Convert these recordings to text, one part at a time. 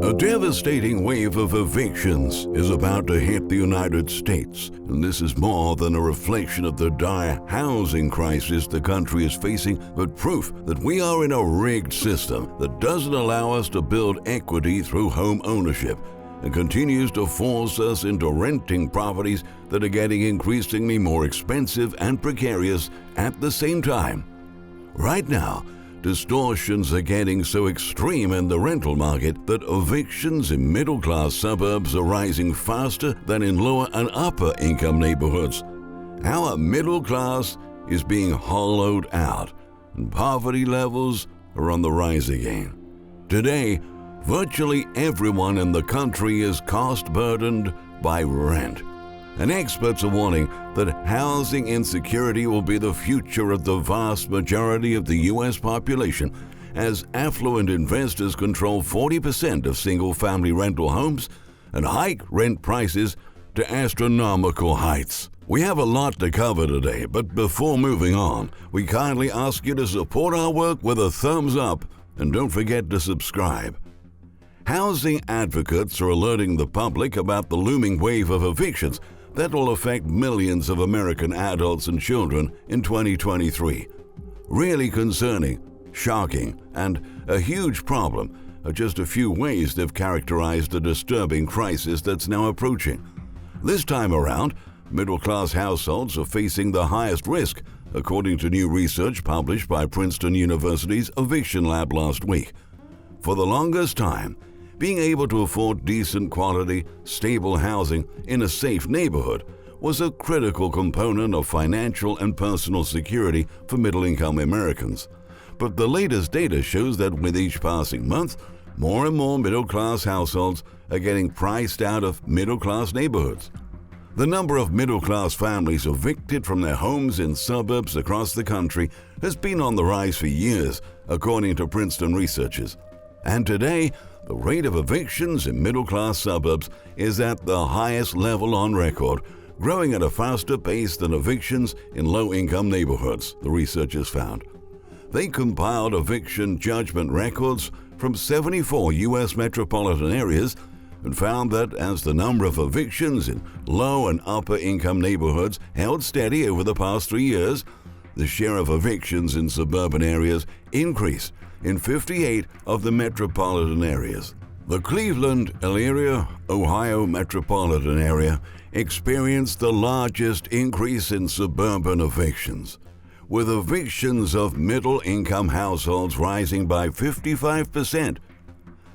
A devastating wave of evictions is about to hit the United States, and this is more than a reflection of the dire housing crisis the country is facing, but proof that we are in a rigged system that doesn't allow us to build equity through home ownership and continues to force us into renting properties that are getting increasingly more expensive and precarious at the same time. Right now, distortions are getting so extreme in the rental market that evictions in middle-class suburbs are rising faster than in lower and upper-income neighborhoods. Our middle class is being hollowed out, and poverty levels are on the rise again. Today, virtually everyone in the country is cost-burdened by rent. And experts are warning that housing insecurity will be the future of the vast majority of the U.S. population, as affluent investors control 40% of single-family rental homes and hike rent prices to astronomical heights. We have a lot to cover today, but before moving on, we kindly ask you to support our work with a thumbs up, and don't forget to subscribe. Housing advocates are alerting the public about the looming wave of evictions that will affect millions of American adults and children in 2023. Really concerning, shocking, and a huge problem are just a few ways they've characterized the disturbing crisis that's now approaching. This time around, middle-class households are facing the highest risk, according to new research published by Princeton University's Eviction Lab last week. For the longest time, being able to afford decent quality, stable housing in a safe neighborhood was a critical component of financial and personal security for middle-income Americans. But the latest data shows that with each passing month, more and more middle-class households are getting priced out of middle-class neighborhoods. The number of middle-class families evicted from their homes in suburbs across the country has been on the rise for years, according to Princeton researchers. And today, the rate of evictions in middle-class suburbs is at the highest level on record, growing at a faster pace than evictions in low-income neighborhoods, the researchers found. They compiled eviction judgment records from 74 U.S. metropolitan areas and found that as the number of evictions in low and upper-income neighborhoods held steady over the past 3 years, the share of evictions in suburban areas increased in 58 of the metropolitan areas. The Cleveland-Elyria, Ohio metropolitan area experienced the largest increase in suburban evictions, with evictions of middle-income households rising by 55%.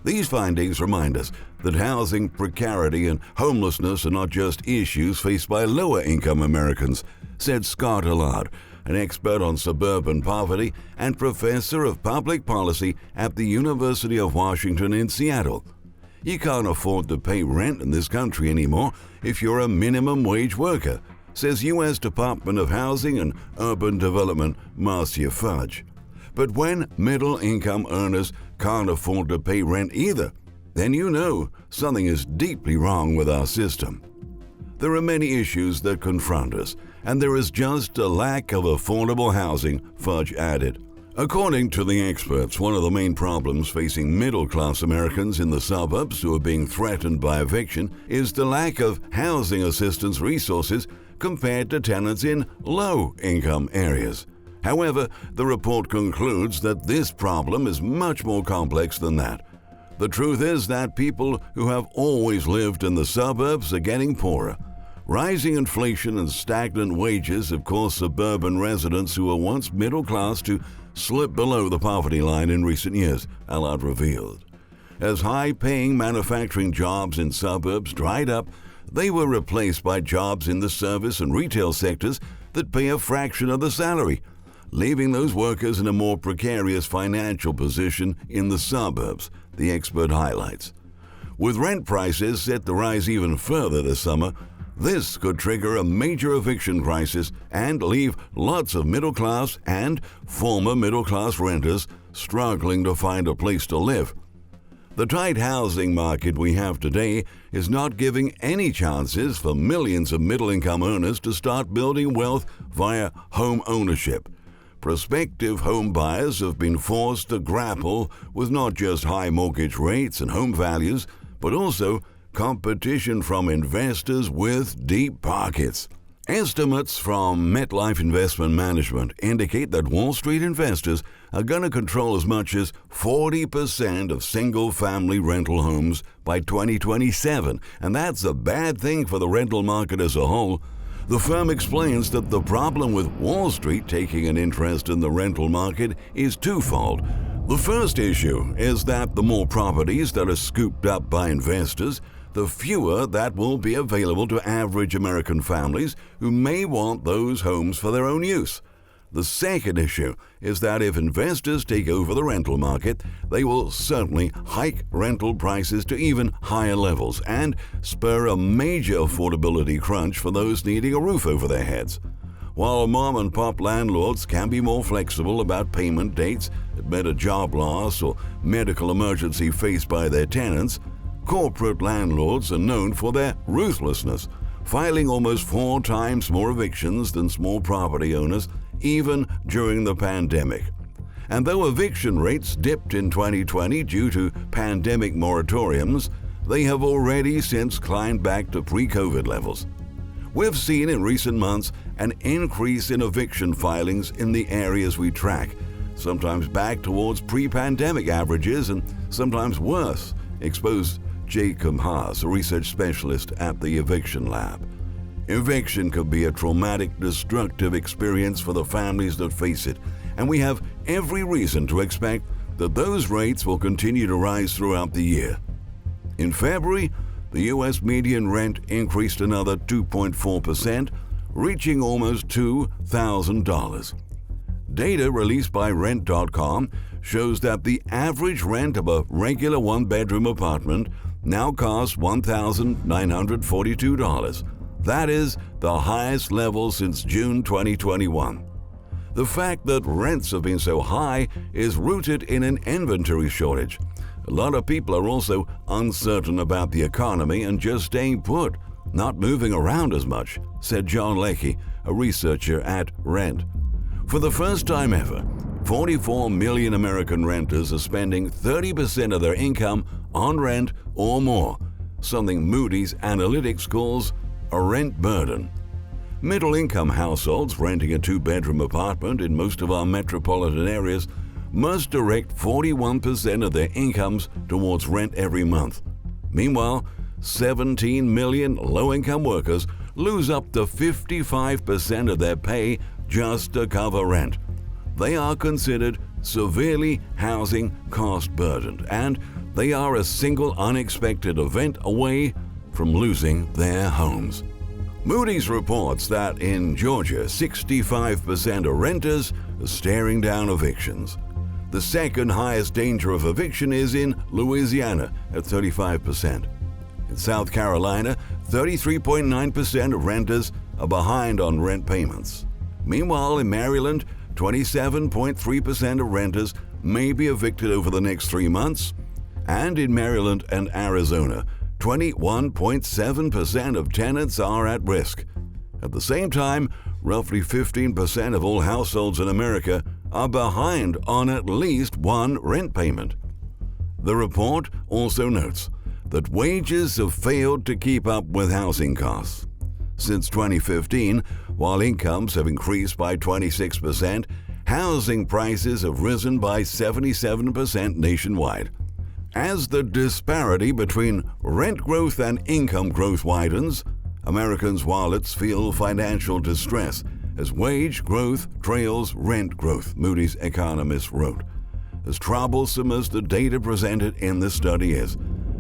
These findings remind us that housing precarity and homelessness are not just issues faced by lower-income Americans, said Scott Allard, an expert on suburban poverty and professor of public policy at the University of Washington in Seattle. You can't afford to pay rent in this country anymore if you're a minimum wage worker, says U.S. Department of Housing and Urban Development Marcia Fudge. But when middle-income earners can't afford to pay rent either, then you know something is deeply wrong with our system. There are many issues that confront us, and there is just a lack of affordable housing, Fudge added. According to the experts, one of the main problems facing middle-class Americans in the suburbs who are being threatened by eviction is the lack of housing assistance resources compared to tenants in low-income areas. However, the report concludes that this problem is much more complex than that. The truth is that people who have always lived in the suburbs are getting poorer. Rising inflation and stagnant wages have caused suburban residents who were once middle class to slip below the poverty line in recent years, Allard revealed. As high-paying manufacturing jobs in suburbs dried up, they were replaced by jobs in the service and retail sectors that pay a fraction of the salary, leaving those workers in a more precarious financial position in the suburbs, the expert highlights. With rent prices set to rise even further this summer, this could trigger a major eviction crisis and leave lots of middle-class and former middle-class renters struggling to find a place to live. The tight housing market we have today is not giving any chances for millions of middle-income earners to start building wealth via home ownership. prospective home buyers have been forced to grapple with not just high mortgage rates and home values, but also competition from investors with deep pockets. Estimates from MetLife Investment Management indicate that Wall Street investors are going to control as much as 40% of single-family rental homes by 2027, and that's a bad thing for the rental market as a whole. The firm explains that the problem with Wall Street taking an interest in the rental market is twofold. The first issue is that the more properties that are scooped up by investors, the fewer that will be available to average American families who may want those homes for their own use. The second issue is that if investors take over the rental market, they will certainly hike rental prices to even higher levels and spur a major affordability crunch for those needing a roof over their heads. While mom-and-pop landlords can be more flexible about payment dates, admit a job loss or medical emergency faced by their tenants, corporate landlords are known for their ruthlessness, filing almost 4 times more evictions than small property owners, even during the pandemic. And though eviction rates dipped in 2020 due to pandemic moratoriums, they have already since climbed back to pre-COVID levels. We've seen in recent months an increase in eviction filings in the areas we track, sometimes back towards pre-pandemic averages and sometimes worse, exposed Jacob Haas, a research specialist at the Eviction Lab. Eviction could be a traumatic, destructive experience for the families that face it, and we have every reason to expect that those rates will continue to rise throughout the year. In February, the U.S. median rent increased another 2.4%, reaching almost $2,000. Data released by Rent.com shows that the average rent of a regular one-bedroom apartment now costs $1,942. That is the highest level since June 2021. The fact that rents have been so high is rooted in an inventory shortage. A lot of people are also uncertain about the economy and just staying put, not moving around as much, said John Leckie, a researcher at Rent. For the first time ever, 44 million American renters are spending 30% of their income on rent or more, something Moody's Analytics calls a rent burden. Middle-income households renting a 2-bedroom apartment in most of our metropolitan areas must direct 41% of their incomes towards rent every month. Meanwhile, 17 million low-income workers lose up to 55% of their pay just to cover rent. They are considered severely housing cost burdened, and they are a single unexpected event away from losing their homes. Moody's reports that in Georgia, 65% of renters are staring down evictions. The second highest danger of eviction is in Louisiana at 35%. In South Carolina, 33.9% of renters are behind on rent payments. Meanwhile, in Maryland, 27.3% of renters may be evicted over the next 3 months. And in Maryland and Arizona, 21.7% of tenants are at risk. At the same time, roughly 15% of all households in America are behind on at least one rent payment. The report also notes that wages have failed to keep up with housing costs. Since 2015, while incomes have increased by 26%, housing prices have risen by 77% nationwide. As the disparity between rent growth and income growth widens, Americans' wallets feel financial distress as wage growth trails rent growth, Moody's economist wrote. As troublesome as the data presented in the study is,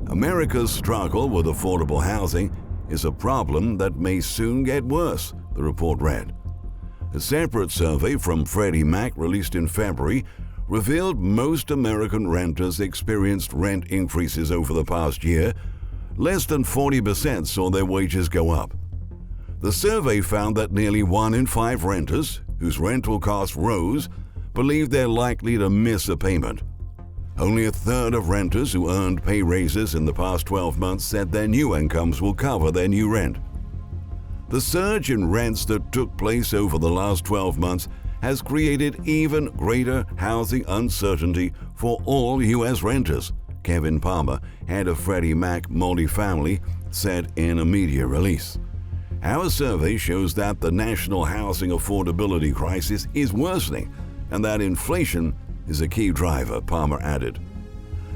America's struggle with affordable housing is a problem that may soon get worse, the report read. A separate survey from Freddie Mac released in February revealed most American renters experienced rent increases over the past year. Less than 40% saw their wages go up. The survey found that nearly 1 in 5 renters, whose rental costs rose, believe they're likely to miss a payment. Only a third of renters who earned pay raises in the past 12 months said their new incomes will cover their new rent. The surge in rents that took place over the last 12 months has created even greater housing uncertainty for all U.S. renters, Kevin Palmer, head of Freddie Mac Multifamily, said in a media release. Our survey shows that the national housing affordability crisis is worsening and that inflation is a key driver, Palmer added.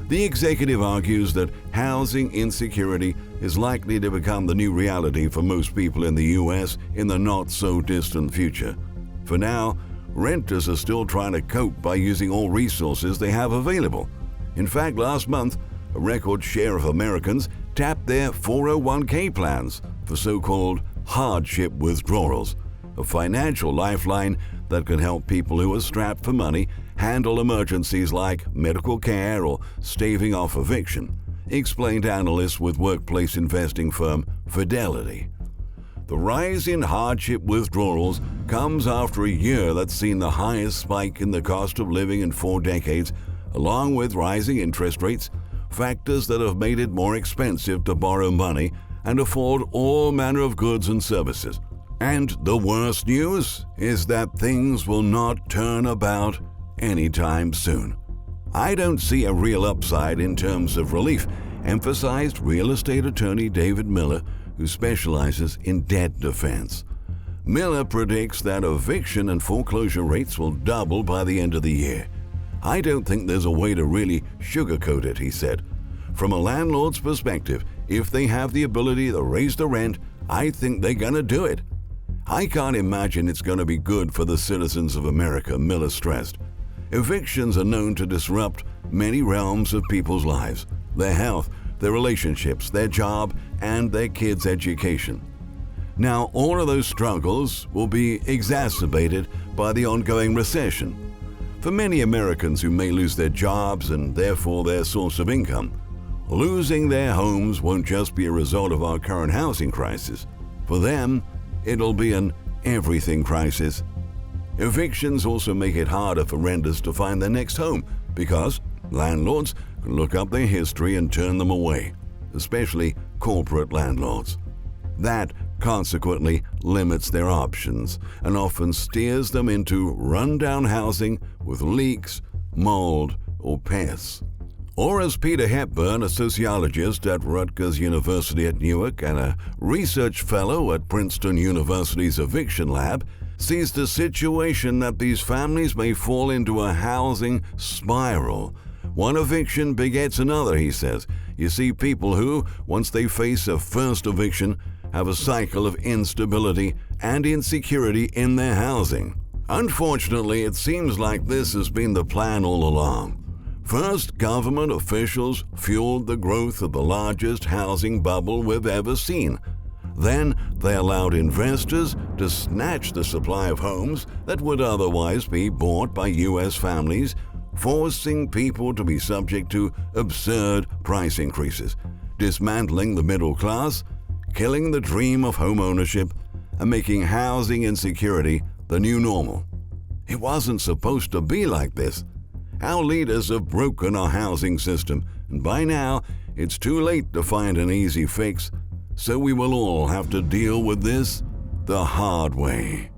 The executive argues that housing insecurity is likely to become the new reality for most people in the U.S. in the not-so-distant future. For now, renters are still trying to cope by using all resources they have available. In fact, last month, a record share of Americans tapped their 401k plans for so-called hardship withdrawals, a financial lifeline that can help people who are strapped for money handle emergencies like medical care or staving off eviction, explained analysts with workplace investing firm Fidelity. The rise in hardship withdrawals comes after a year that's seen the highest spike in the cost of living in 4 decades, along with rising interest rates, factors that have made it more expensive to borrow money and afford all manner of goods and services. And the worst news is that things will not turn about anytime soon. I don't see a real upside in terms of relief, emphasized real estate attorney David Miller, who specializes in debt defense. Miller predicts that eviction and foreclosure rates will double by the end of the year. I don't think there's a way to really sugarcoat it, he said. From a landlord's perspective, if they have the ability to raise the rent, I think they're gonna do it. I can't imagine it's gonna be good for the citizens of America, Miller stressed. Evictions are known to disrupt many realms of people's lives, their health, their relationships, their job, and their kids' education. Now, all of those struggles will be exacerbated by the ongoing recession. For many Americans who may lose their jobs and therefore their source of income, losing their homes won't just be a result of our current housing crisis. For them, it'll be an everything crisis. Evictions also make it harder for renters to find their next home because landlords can look up their history and turn them away, especially corporate landlords. That consequently limits their options and often steers them into rundown housing with leaks, mold, or pests. Or as Peter Hepburn, a sociologist at Rutgers University at Newark and a research fellow at Princeton University's Eviction Lab, sees the situation that these families may fall into a housing spiral. One eviction begets another, he says. You see people who, once they face a first eviction, have a cycle of instability and insecurity in their housing. Unfortunately, it seems like this has been the plan all along. First, government officials fueled the growth of the largest housing bubble we've ever seen. Then they allowed investors to snatch the supply of homes that would otherwise be bought by U.S. families, forcing people to be subject to absurd price increases, dismantling the middle class, killing the dream of homeownership, and making housing insecurity the new normal. It wasn't supposed to be like this. Our leaders have broken our housing system, and by now it's too late to find an easy fix. So we will all have to deal with this the hard way.